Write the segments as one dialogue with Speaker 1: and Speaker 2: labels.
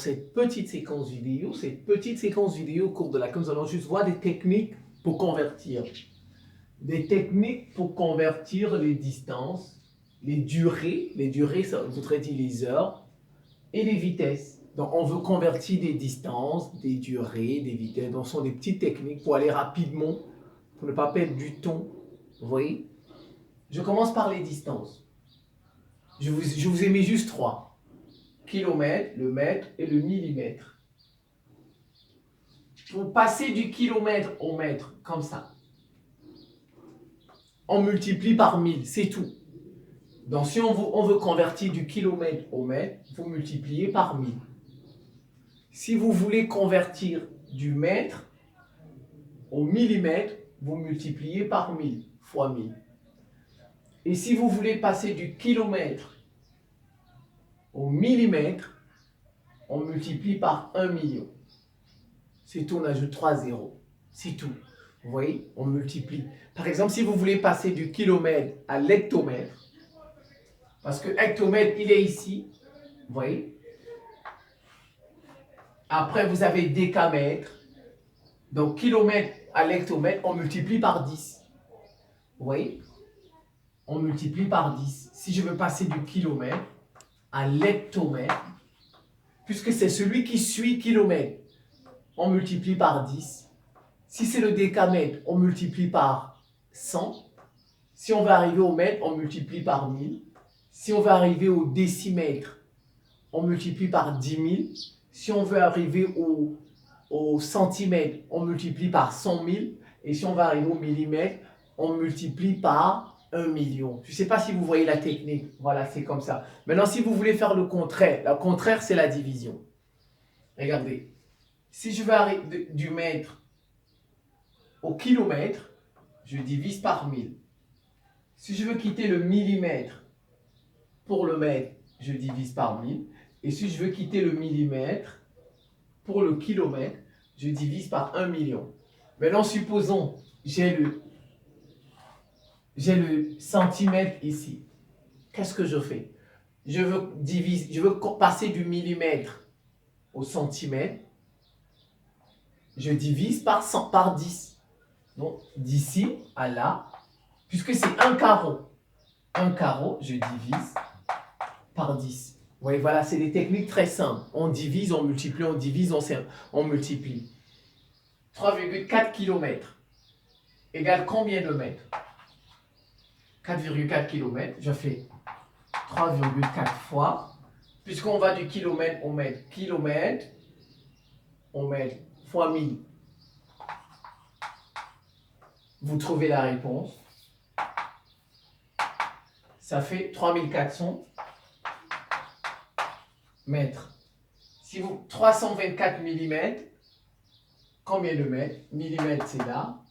Speaker 1: cette petite séquence vidéo. Cette petite séquence vidéo au cours de laquelle nous allons juste voir des techniques pour convertir. Des techniques pour convertir les distances, les durées, ça voudrait dire les heures, et les vitesses. Donc, on veut convertir des distances, des durées, des vitesses. Donc, ce sont des petites techniques pour aller rapidement, pour ne pas perdre du temps. Vous voyez? Je commence par les distances. Je vous ai mis juste 3. Kilomètre, le mètre et le millimètre. Pour passer du kilomètre au mètre, comme ça, on multiplie par 1000, c'est tout. Donc, si on veut convertir du kilomètre au mètre, vous multipliez par 1000. Si vous voulez convertir du mètre au millimètre, vous multipliez par 1000, fois 1000. Et si vous voulez passer du kilomètre au millimètre, on multiplie par 1 million. C'est tout, on ajoute 3 zéros. C'est tout. Vous voyez, on multiplie. Par exemple, si vous voulez passer du kilomètre à l'hectomètre, parce que hectomètre, il est ici, vous voyez. Après, vous avez décamètre. Donc, kilomètre à l'hectomètre, on multiplie par 10. Vous voyez? On multiplie par 10. Si je veux passer du kilomètre à l'hectomètre, puisque c'est celui qui suit kilomètre, on multiplie par 10. Si c'est le décamètre, on multiplie par 100. Si on veut arriver au mètre, on multiplie par 1000. Si on veut arriver au décimètre, on multiplie par 10 000. Si on veut arriver au centimètre, on multiplie par 100 000. Et si on veut arriver au millimètre, on multiplie par 1 million. Je ne sais pas si vous voyez la technique. Voilà, c'est comme ça. Maintenant, si vous voulez faire le contraire, c'est la division. Regardez. Si je veux arriver du mètre au kilomètre, je divise par 1000. Si je veux quitter le millimètre pour le mètre, je divise par 1000. Et si je veux quitter le millimètre pour le kilomètre, je divise par 1 million. Maintenant, supposons j'ai le centimètre ici. Qu'est-ce que je fais? Je veux passer du millimètre au centimètre. Je divise par 10. Donc, d'ici à là, puisque c'est un carreau. Un carreau, je divise par 10. Vous voyez, voilà, c'est des techniques très simples. On divise, on multiplie, on divise, on multiplie. 3,4 km égale combien de mètres? 4,4 km, je fais 3,4 fois, puisqu'on va du kilomètre au mètre, fois 1000. Vous trouvez la réponse. Ça fait 3400 mètres. Si vous 324 mm, combien de mètres? Millimètres, c'est là.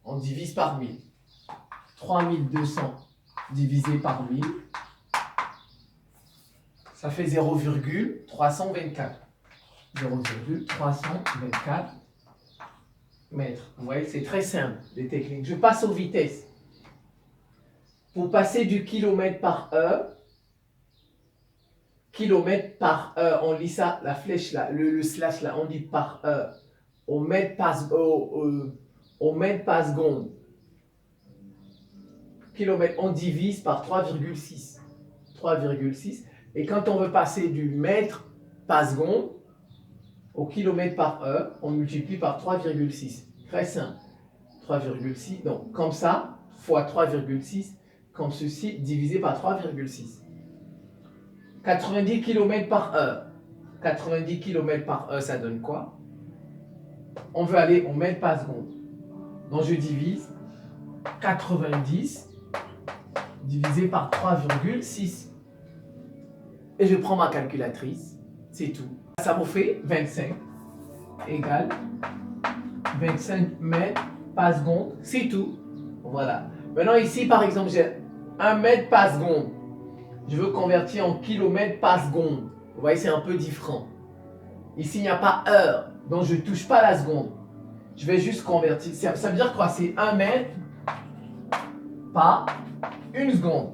Speaker 1: On divise par 1000. 3200 divisé par 1000. Ça fait 0,324. 0,324 mètres. Vous voyez, c'est très simple, les techniques. Je passe aux vitesses. Pour passer du kilomètre par heure, on lit ça, la flèche là, le slash là, on dit par heure. Au mètre par seconde. Kilomètre, on divise par 3,6. 3,6. Et quand on veut passer du mètre par seconde au kilomètre par heure, on multiplie par 3,6. Très simple. 3,6. Donc, comme ça, fois 3,6, comme ceci, divisé par 3,6. 90 km par heure. 90 km par heure, ça donne quoi? On veut aller au mètre par seconde. Donc, je divise 90 divisé par 3,6. Et je prends ma calculatrice. C'est tout. Ça vous fait 25 égale 25 mètres par seconde. C'est tout. Voilà. Maintenant, ici, par exemple, j'ai 1 mètre par seconde. Je veux convertir en kilomètre par seconde. Vous voyez, c'est un peu différent. Ici, il n'y a pas heure. Donc, je ne touche pas la seconde. Je vais juste convertir. Ça veut dire quoi? C'est 1 mètre par 1 seconde.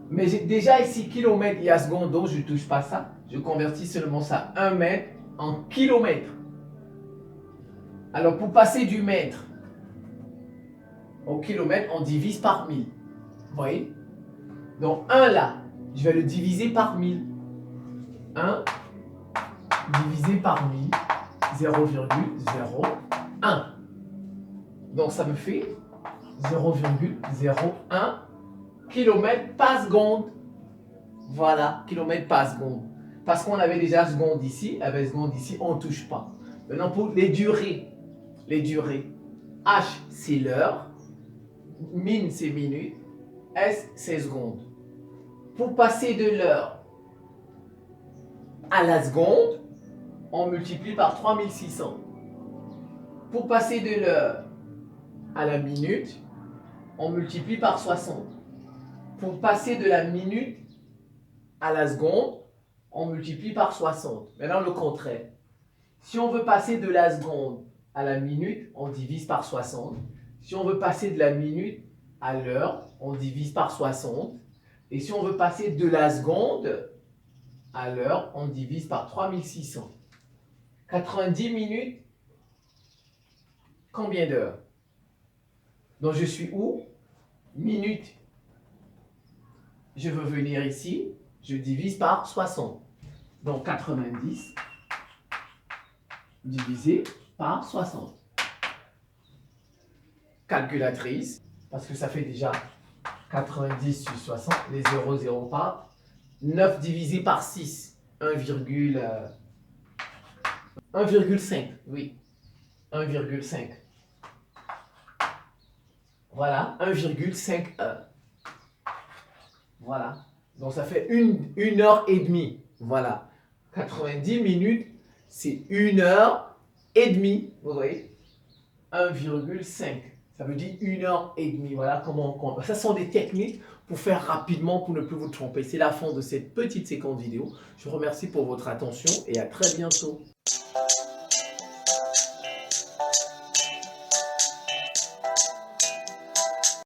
Speaker 1: Mais déjà ici, kilomètre, il y a seconde, donc je ne touche pas ça. Je convertis seulement ça, 1 mètre en kilomètres. Alors, pour passer du mètre au kilomètre, on divise par 1000. Vous voyez? Donc, 1 là, je vais le diviser par 1000. 1 divisé par 1000, 0,01. Donc, ça me fait 0,01 km par seconde. Voilà, kilomètre par seconde. Parce qu'on avait déjà seconde ici, avec seconde ici, on ne touche pas. Maintenant, pour les durées, H, c'est l'heure, min, c'est minute, S, c'est seconde. Pour passer de l'heure à la seconde, on multiplie par 3600. Pour passer de l'heure à la minute, on multiplie par 60. Pour passer de la minute à la seconde, on multiplie par 60. Maintenant, le contraire. Si on veut passer de la seconde à la minute, on divise par 60. Si on veut passer de la minute à l'heure, on divise par 60. Et si on veut passer de la seconde à l'heure, on divise par 3600. 90 minutes, combien d'heures? Donc, je suis où? Minute. Je veux venir ici, je divise par 60. Donc, 90 divisé par 60. Calculatrice, parce que ça fait déjà 90 sur 60, les 0 partent. 9 divisé par 6, 1,5, oui, 1,5. Voilà, 1,5 heure. Voilà, donc ça fait 1 heure et demie. Voilà, 90 minutes, c'est 1 heure et demie, vous voyez, 1,5. Ça veut dire 1 heure et demie. Voilà comment on compte. Ça sont des techniques pour faire rapidement, pour ne plus vous tromper. C'est la fin de cette petite séquence vidéo. Je vous remercie pour votre attention et à très bientôt.